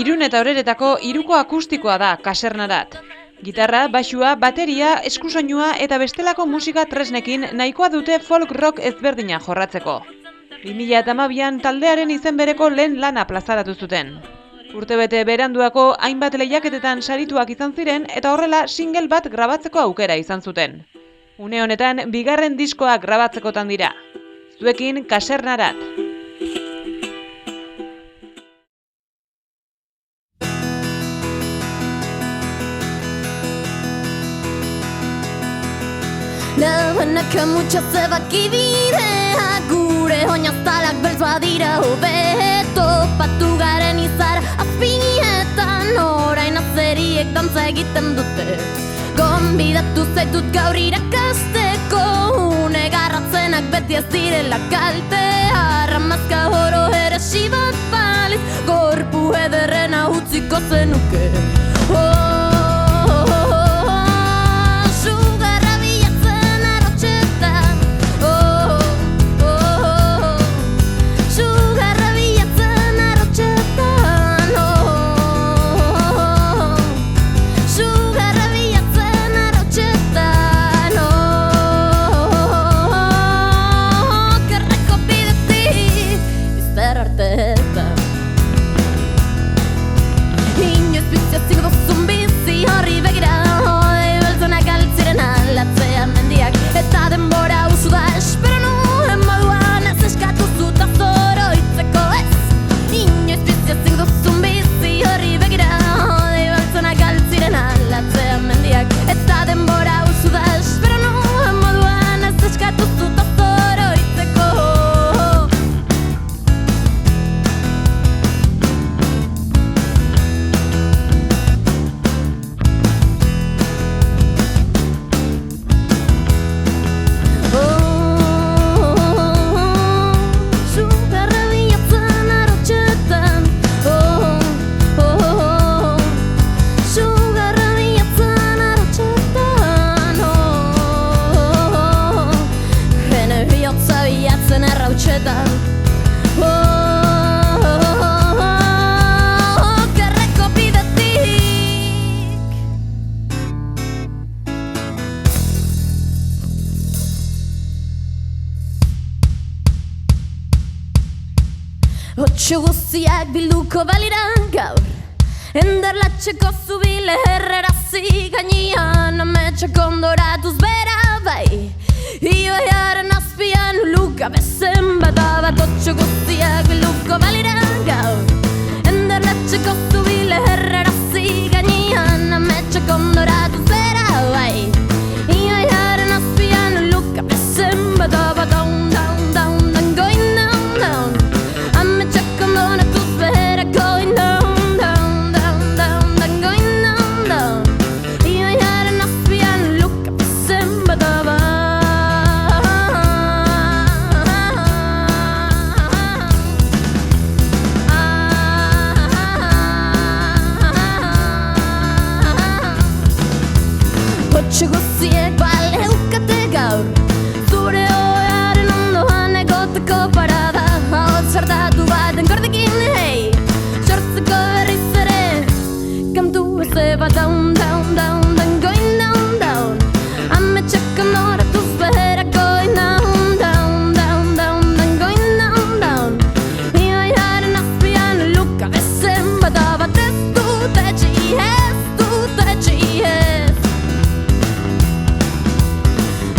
Irun eta Oreretako hiruko akustikoa da Kasernarat. Gitarra, baxua, bateria, eskusoinua eta bestelako musika tresnekin nahikoa dute folk rock ezberdina jorratzeko. 2012an taldearen izen bereko lehen lana plazaratu zuten. Urtebete beranduako hainbat lehiaketetan sarituak izan ziren eta horrela single bat grabatzeko aukera izan zuten. Une honetan bigarren diskoa grabatzekotan dira. Zuekin Kasernarat. Nabanaka mucha zebaki bidea, gure oinaztalak beltzoa dira hobeto patu garen izar azpietan orain azeriek dantza egiten dute. Gonbidatu zaitut gaur irakasteko une garratzenak beti ez direla kalte arramazka oro eresi bat baliz gorpu ederrena utziko zenuke. Otxo guztiak bilduko balira gaur Enderlatxeko zubile herrerazi gainean Ametxak ondoratuz bera bai Ioiaren azpian uluka bezen badabat Otxo guztiak bilduko balira gaur Enderlatxeko zubile herrerazi gainean Ametxak ondoratuz bera bai Ioiaren azpian uluka bezen badabat Down, down, down, down, going down, down going down, down, down, down, down, going down, down. Io era una spian look up sembra dava. Otxo guztiek bale ukate gaur. Zure oearen ondoan egoteko parada. Hau zardatu baten gordekin, hey. But down, down, down, down, going down, down. I'm a check on order to better going down, down, down, down, down, going down, down. Here I had enough piano, look at this, but I was just too touchy, yes.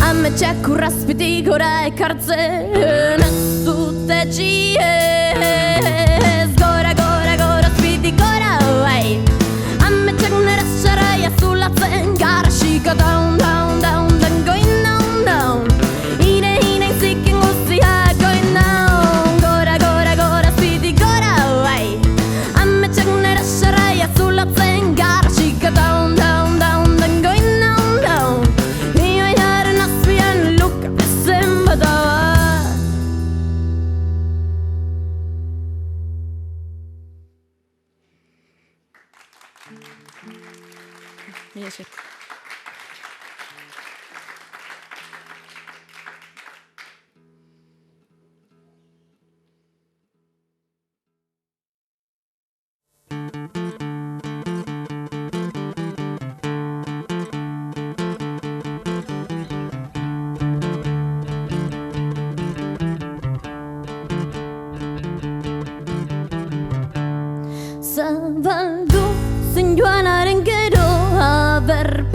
I'm a check who raspity, go I can't say, too touchy, yes. Gora, raspity, away. Sulla zengara, she go down, down, down, then going down, down. Ine, seeking usia, going down. Gora, speedy, gora, away. I'm a changera, sharaya, sulla zengara, she go down, down, down, then going down, down. Here I had an aspian look at the same, but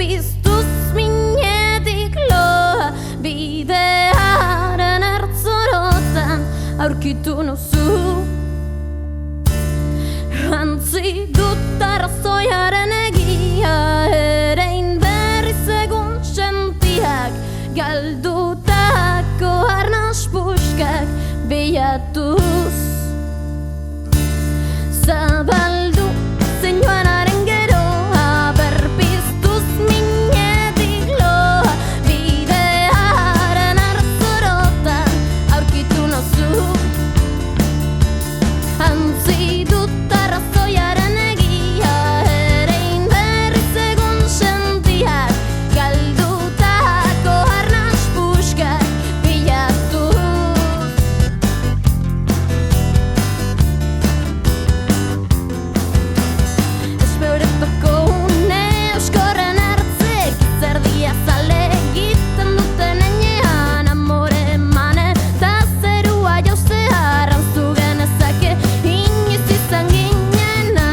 berpiztuz minetik loa, bidearen ertzorotan aurkitu nauzu. Antzi dut arrazoiaren egia, erein berriz egun sentiak, galdutako arnas puskak bilatuz. Zabaldu zen joanaren geroa, berpiztuz minetik loa, bidearen ertzorotan aurkitu nauzu. Antzi dut arrazoiaren egia, erein berriz egun sentiak, galdutako arnas puskak bilatuz. Esperetako une euskorren ertzek, izerdia zale egiten duten enean, amore eman eta zerua jauzea arrantzu genezake inoiz izan ginena.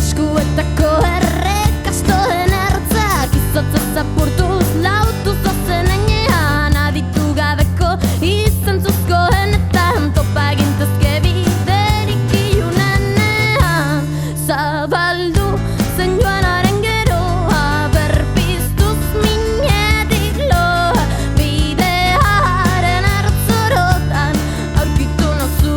Eskuetako errekastoen ertzak, izotzez apurtuz lautuz dozen enean, aditu gabeko izentzuzkoenetan topa gintezke biderik ilunenean. Zabaldu zen joanaren geroa, berpiztuz minetik loa, bidearen ertzorotan aurkitu nauzu.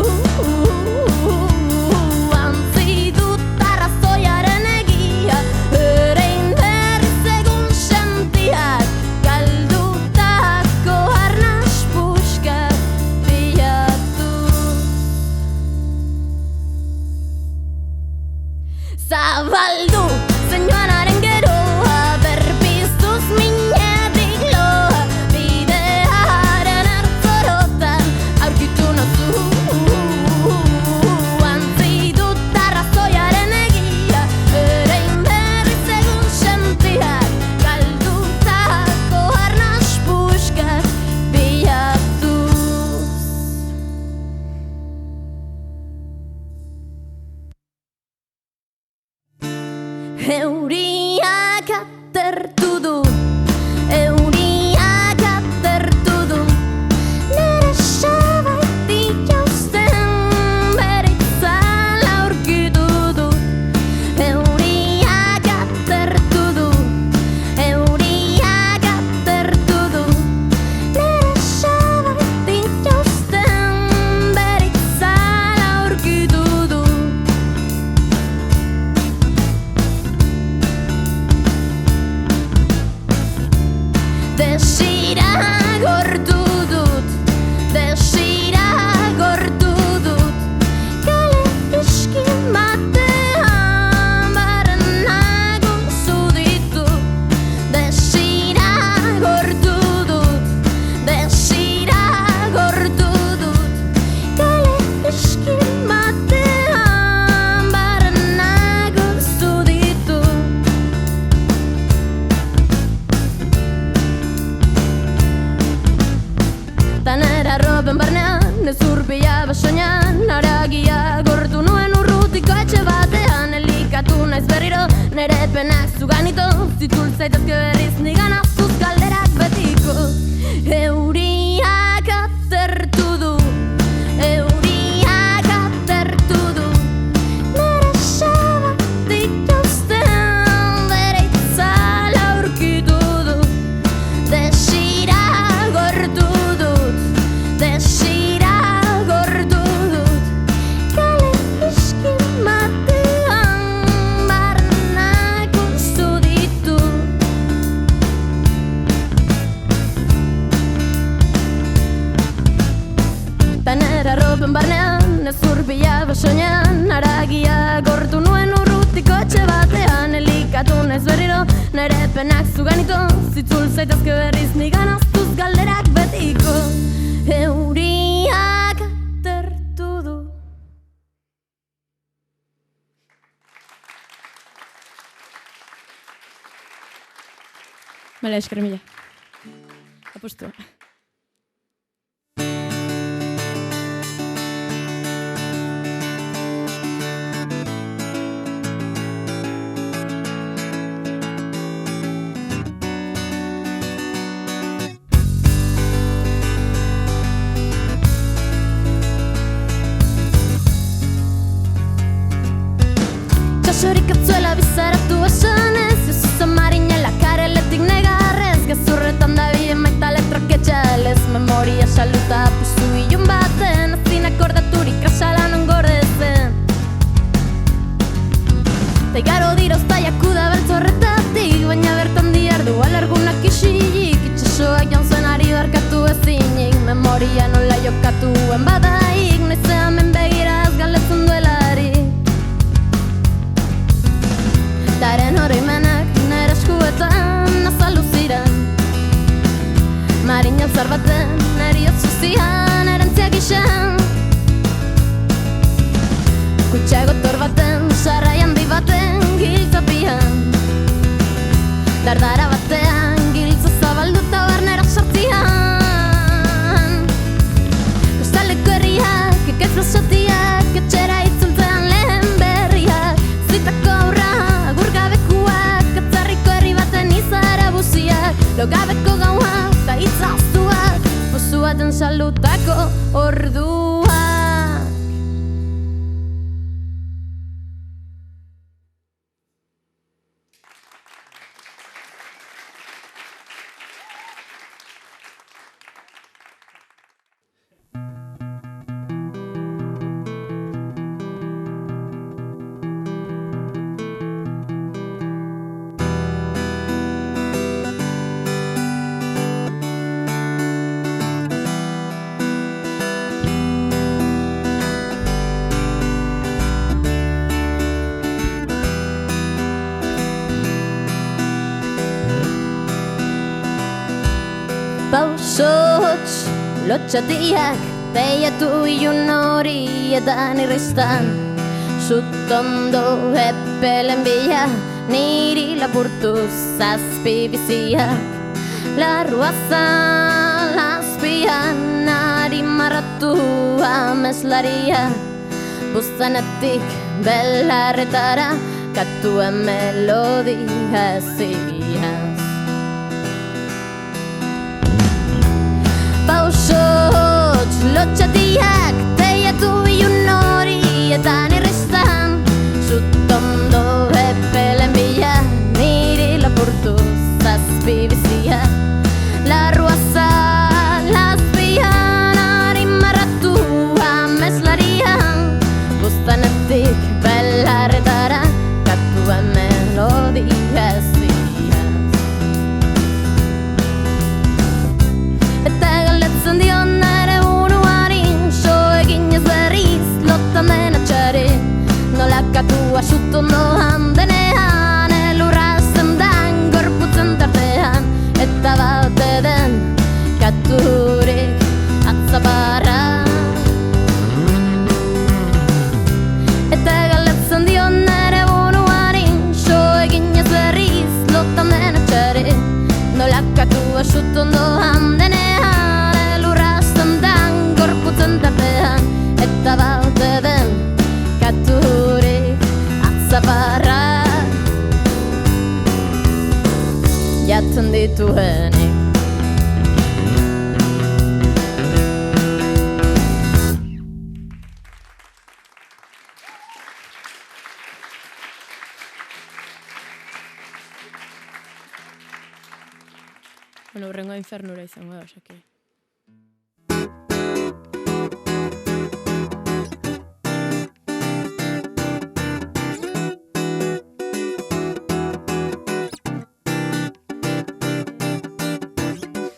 Antzi dut arrazoiaren egia, erein berriz egun sentiak, galdutako arnas puskak bilatuz. Zabaldu zen joanaren geroa, berpiztuz minetik loa, bidearen ertzorotan aurkitu nauzu. Antzi dut arrazoiaren egia, erein berriz egun sentiak, galdutako arnas puskak bilatuz. Euriak atertu du, euriak atertu du, nire sabaitik jauzten bere itzala aurkitu du. Euriak atertu du, euriak atertu du, nire sabaitik jauzten bere itzala aurkitu du. Desira gortu dut, desira gortu dut, kale iskin batean barrenak unzu ditut. Desira gortu dut, desira gortu dut, kale iskin batean barrenak unzu ditut. Tanera roben barnean, ez urbila basoinan, haragia gortu nuen urrutiko etxe batean, elikatu naiz berriro, nere penak zuganito, zitul zaitezke berriz nigan azuz galderak betiko. Euriak atertu du, euriak atertu du, nere sabaitik jauzten bere itzala aurkitu du. Desira gortu dut, desira gortu dut, kale iskin batean barrenak unzu ditut. Tanera roben barnean, ez urbila basoinan, haragia gortu nuen urrutiko etxe batean, elikatu naiz berriro, nere penak zuganito, zitzul zaitezke berriz nigan azuz galderak betiko. Euriak atertu du. Bale, esker mila. Apustu. Zer, Bertan azaldu ziren Marinan zar baten eriotzu zian erantzia gixen Kutsa gotor baten, sarrai handi baten giltzapian Dardara batean, giltza zabalduta barnera sartzian Kostaleko herriak, ekaitz basotiak, etxera itzultzean lehen berriak Zitako aurra, agurgabekuak, atzarriko herri baten izara buziak Logabeko gauak, eta itzaztuak, pozu baten salutako orduak Pausots, lotxatiak, teiatu ilun horietan irristan Zutondo epelen bila, niri lapurtu zazpi biziak Larrua zalazpian, ari marratu ameslaria Buztanetik belarretara, katuen melodia ziaz Pausots, lotxatiak, teiatu ilun horietan irristan Zutondo epelen bila, niri lapurtu zazpi biziak Larrua zalazpian, ari marratu ameslarian Buztanetik belarretara, katuen melodia ziaz Eta galdetzen dion ere buruarin So eginez berriz lotamen atxare Nola katua Zutondoan denean Elurra zendan gorputzen tartean Eta baute den katurik atzaparra Eta galdetzen dion ere buruarin So eginez berriz lotamen atxare Nola katua Zutondoan denean Elurra zendan gorputzen tartean Eta baute den katurik atzaparra Jatzen dituenik Bueno, hurrengo infernura izango da, osake.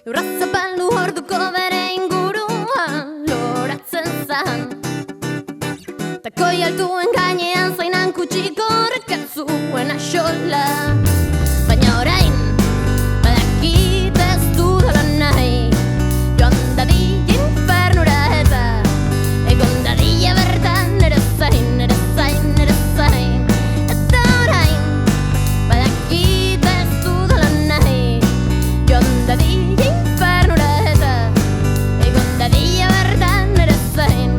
Lurra zapaldu orduko bere inguruan loratzen zan Takoi altuen gainean zainan kutsiko rekatzuen axola Baina orain, badakit ez dudala nahi Joan dadila infernura eta egon dadila bertan ere zain, ere zain, ere zain Eta orain, badakit ez dudala nahi Joan dadila infernura eta egon dadila bertan ere zain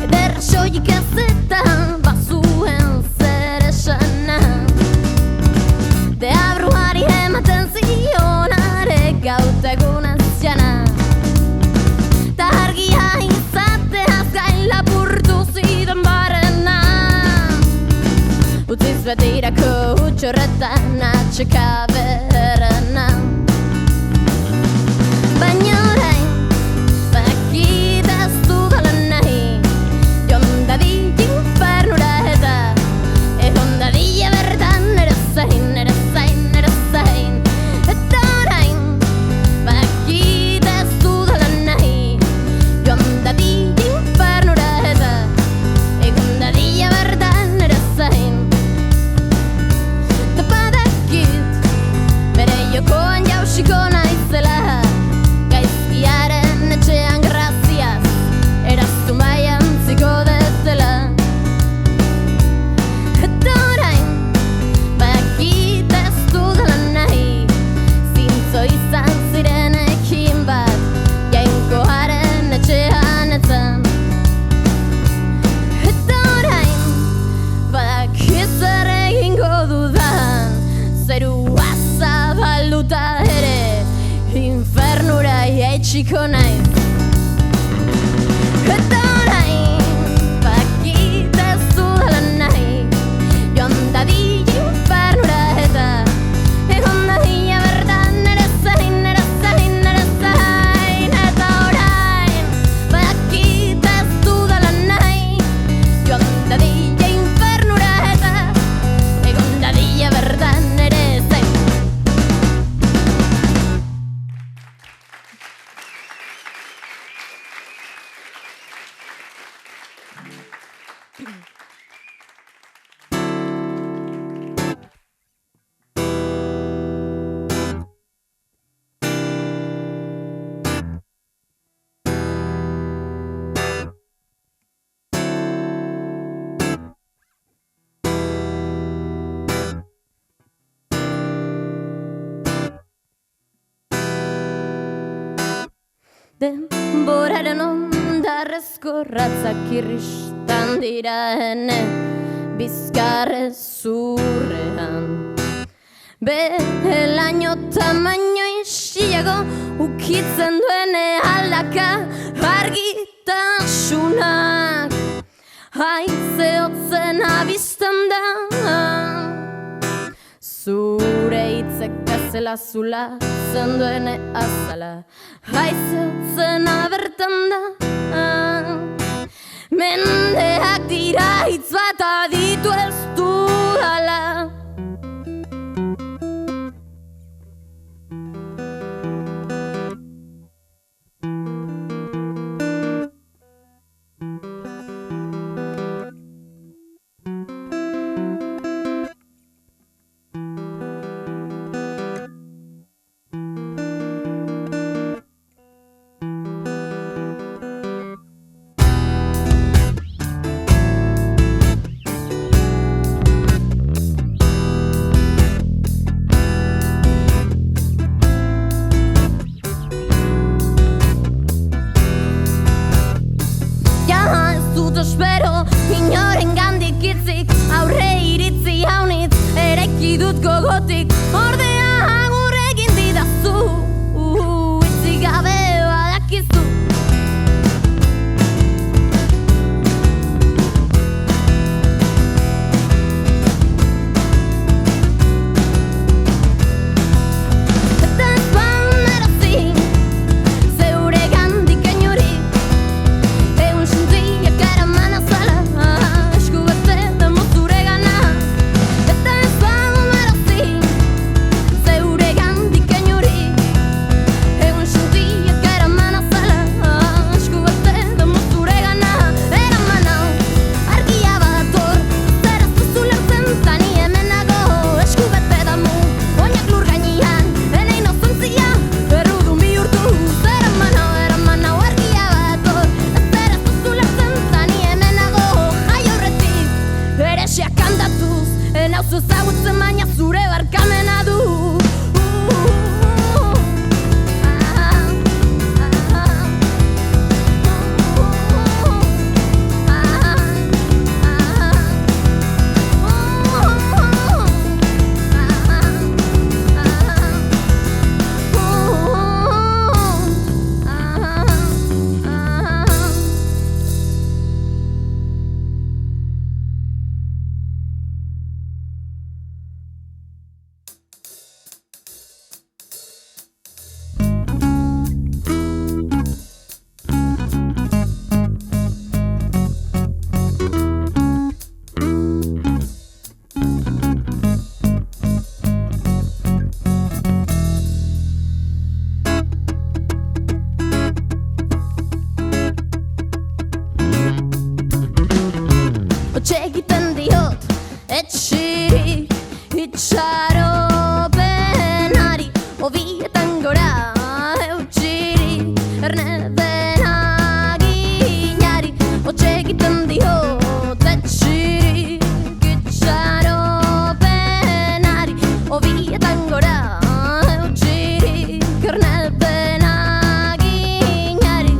Ederra soilik azetan bazuen zer esana Deabruari ematen zionare gauta egun aziana Ta argia izateaz gain lapurtu zidan barrena Utziz betirako utxorretan atxeka berrena Baina orain, badakit ez dudala nahi Joan dadila infernura eta egon dadila bertan ere zain, ere zain, ere zain Eta orain, badakit ez dudala nahi Joan dadila infernura eta egon dadila bertan ere zain itxiko naiz. Eta orain bakit ez dudala nahi, joan dadila infernura eta egon dadila bertan nere zain, nere zain, nere zain. Eta orain bakit ez dudala nahi, joan dadila infernura eta egon dadila bertan nere zain. Denboraren ondarrezko ratzak irristan dira ene bizkarrez zurrean. Behelaino tamaino isiago ukitzen duene aldaka argitasunak haize hotzen abistan da. Zure hitzek azela zula zenduene azala haize hotzen abertan da. Mendeak dira hitz bat aditu ez dudala. Espero inorengandik hitzik aurre iritzi haunitz eraiki dut gogotik ordea agur egin didazu hitzik gabe badakizu. Eta ez banerazi zeuregandik inori egun suntiak eraman azala esku bete demo zuregana. Eta ez banerazi zeuregandik inori egun suntiak eraman azala esku bete demo zuregana. Eraman hau argia badator zera zuzulertzen tani hemenago esku bete damu oinak lur gainean ene inozentzia errudun bihurtu. Eraman hau argia badator zera zuzulertzen tani hemenago jai aurretik eresiak kantatuz enauzu ezagutzen baina zure barkamena du. Otxe egiten diot etxirik itxaropenari obietan gora eutxirik erne denaginari. Otxe egiten diot etxirik itxaropenari obietan gora eutxirik erne denaginari.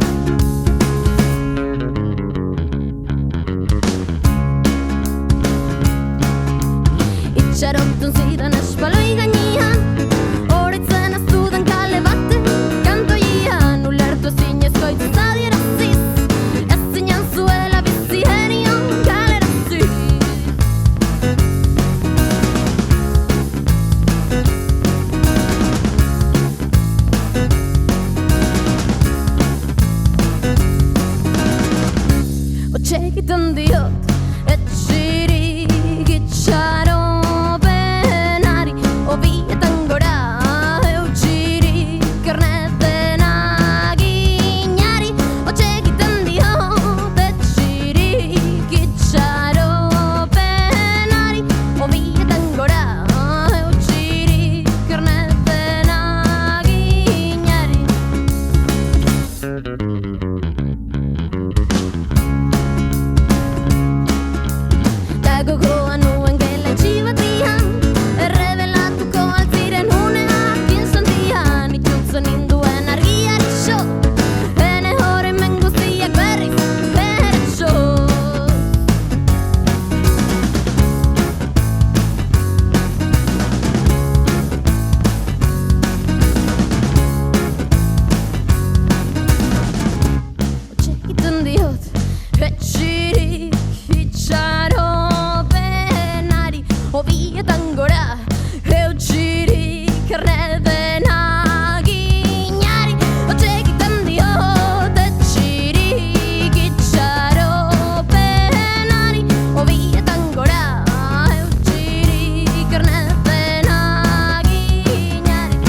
Hobietan gora eutxirik erdena ginari Otxegiten diot etxirik itxaropenari Hobietan gora eutxirik erdena ginari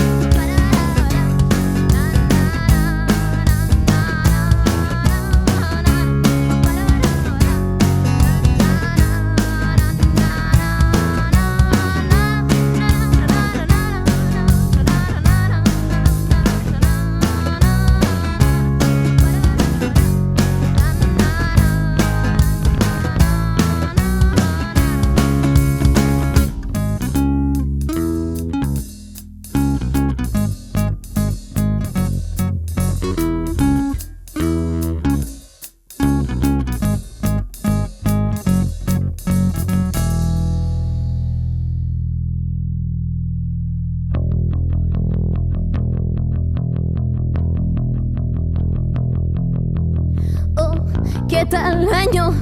¿Qué tal año?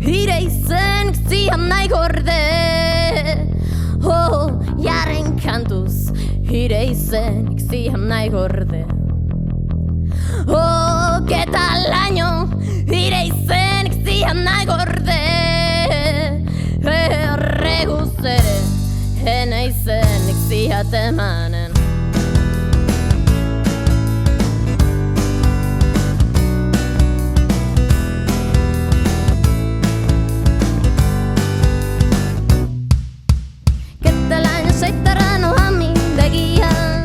Ire izenik zian nahi gorde Oh, jaren kantuz Ire izenik zian nahi gorde Oh, ¿qué tal año? Ire izenik zian nahi gorde Erreguz ere Hene izenik ziat emanen Zaitarrano amindegian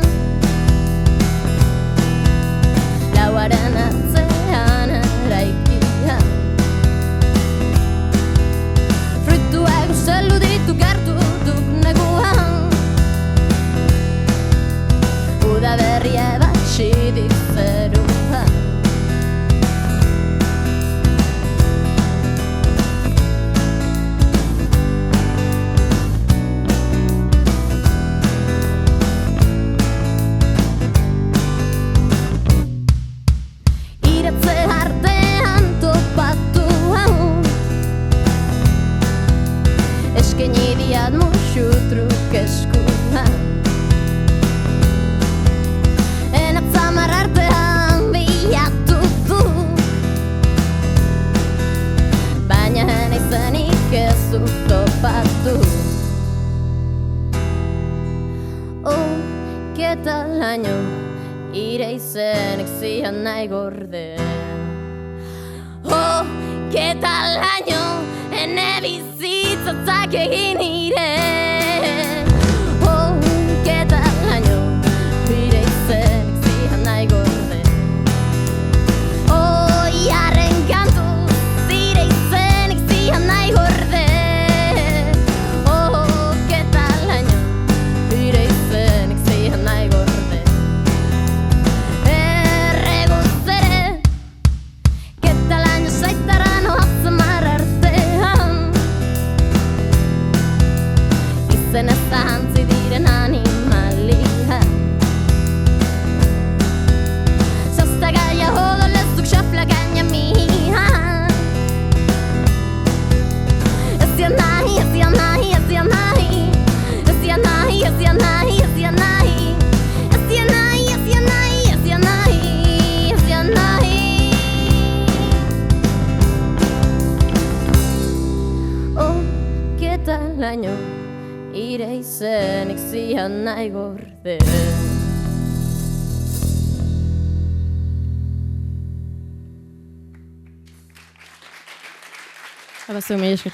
Lauaren atzean eraikia Fruituak uzelu ditu gertu duk neguan Uda berria ebatxi dizeruan Muxu trukeskua Enatzamar artean bilatu du Baina hene izenik ez dut topatu Oh, ¿qué tal año? Ire izenik zian nahi gorde Oh, ¿qué tal año? Ene bizitzatzak egin ire Oh, ¿qué tal año? Ire izenik zian nahi gorde Oh, jaren kantu Ire izenik zian nahi gorde Oh, ¿qué tal año? Ire izenik zian nahi gorde Erreguz ere ¿Qué tal año? Zaitarrano atzamar artean Izen ez da hantzi diren animalia Zaztagaia hodolezuk xafla gaina miha Ez zian nahi, ez zian nahi, ez zian nahi Ez zian nahi, ez zian nahi, ez zian nahi Ez zian nahi, ez zian nahi, ez zian nahi Ez zian nahi Oh, ¿qué tal año? Ire izenik zian nahi gorde Abaztu, mila esker.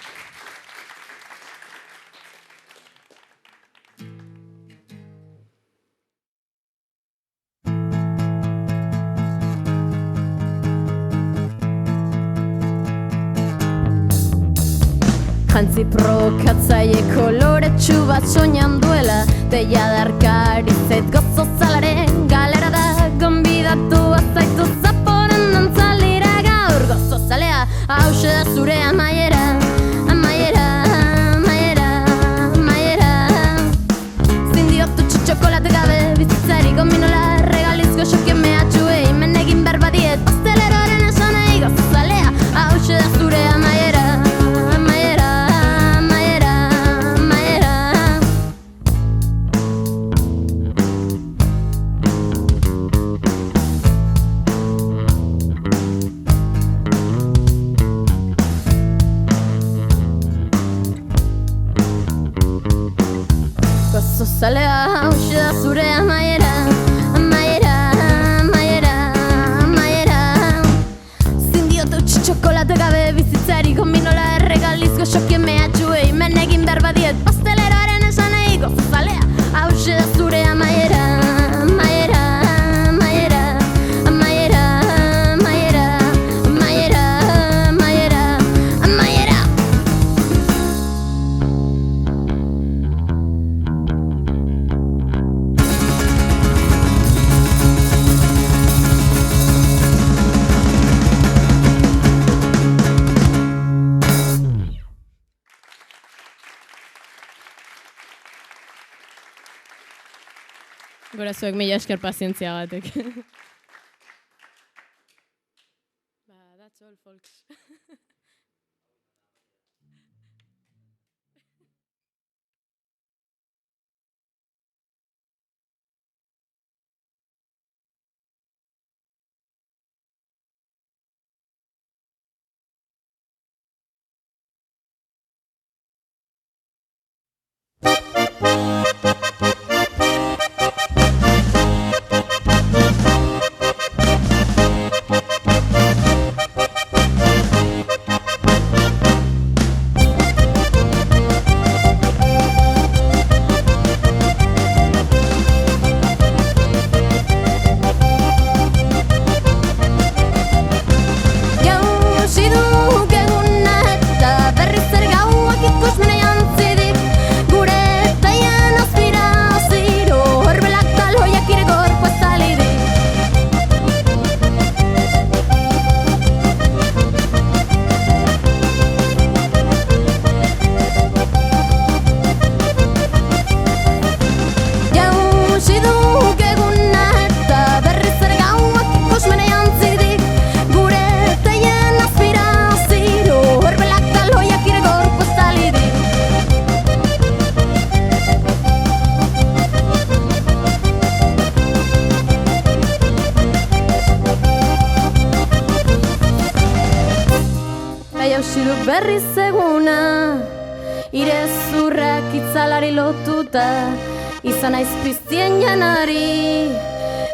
Jantzi prokatzaile koloretsu bat soinan duela Deia darkari zait gozo zalaren galera da Gonbidatu azaitu zaporen dantzalira gaur Gozo zalea hause da zure amaiera Amaiera, amaiera, amaiera Zindiotu txotxokolate gabe bizitzari gominola Regalizko xokien mehatxuei menegin berbadiet Pasteleroaren esanei gozo zalea hause da zure amaiera Amaiera, amaiera, amaiera zozalea, hauxe da zure amaiera, amaiera, amaiera, amaiera. Zindiotu txotxokolate gabe bizitzari, gombinola erregalizko xokien mehatxuei, men egin behar badiet, pasteleroaren esan egiko zozalea, hauxe da zure amaiera, amaiera, amaiera, amaiera, amaiera, amaiera, amaiera, amaiera. Gora zuek mila esker pazientzia gatek. That's all, folks. Berriz eguna, irezurrak itzalari lotuta, izan aiz piztien janari,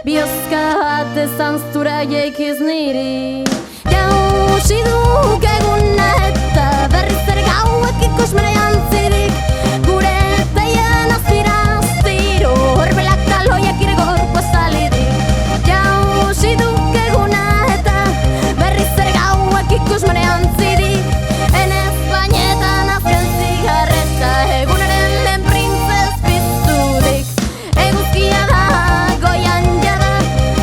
bihozka bat ezanztura jeikiz niri. Jausi duk eguna eta berriz ere gauak ikusmera jantzirik, gure teien azpira aztiro, horbelak taloiak ire gorpo estalidik. Jausi duk eguna eta berriz ere gauak ikusmera jantzirik, egunaren lehen printzez pizturik. Eguzkia da, goian jada,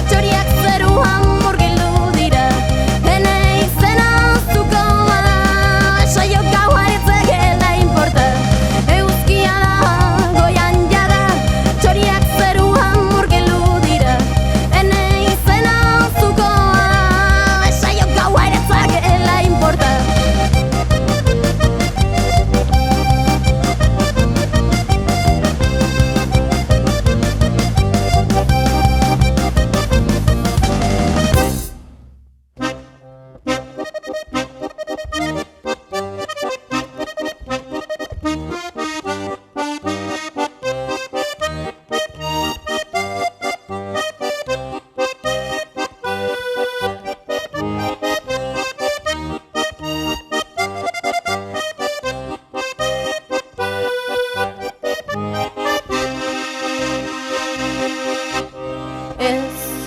txoriak zeruan murgildu dira. Hene izena zuko bada, saio gaua etzegela importa. Eguzkia da, goian jada, txoriak zeruan murgildu dira. Hene izena zuko bada, saio gaua etzegela importa.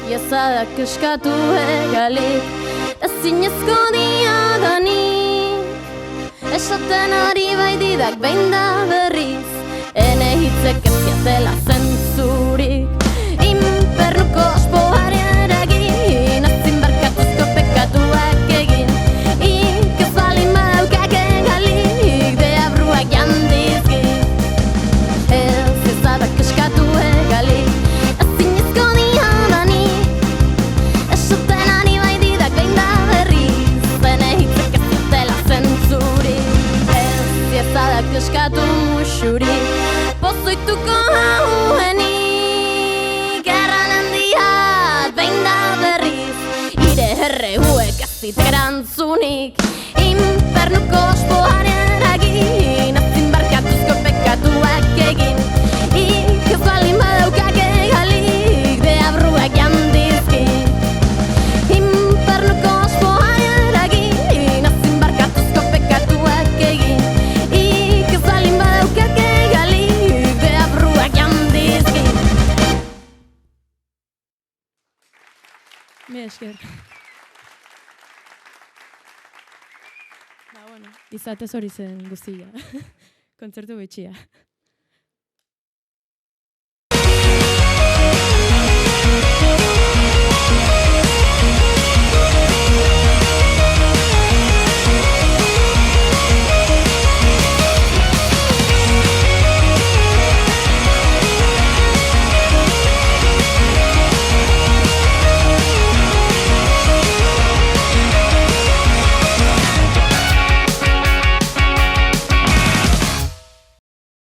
Iezadak eskatu egalik, ezinezko diadanik. Esaten ari baitidak behin da berriz, ene hitzek ez ziatela zentzurik. Infernuko ospoaren eragin, azin barkatuzko pekatuak egin. Ik ez balin badaukak egalik, deabruak jandizki. Ez iezadak eskatu egalik, eskatu musuri, pozoituko hauenik. Erran handiat behin da berriz, ire herreguek ez ziterantzunik. Infernuko ospoaren eragin, azin barkatuzko pekatuak egin. esker. Izatez hori zen guztia. Kontzertu bitxia.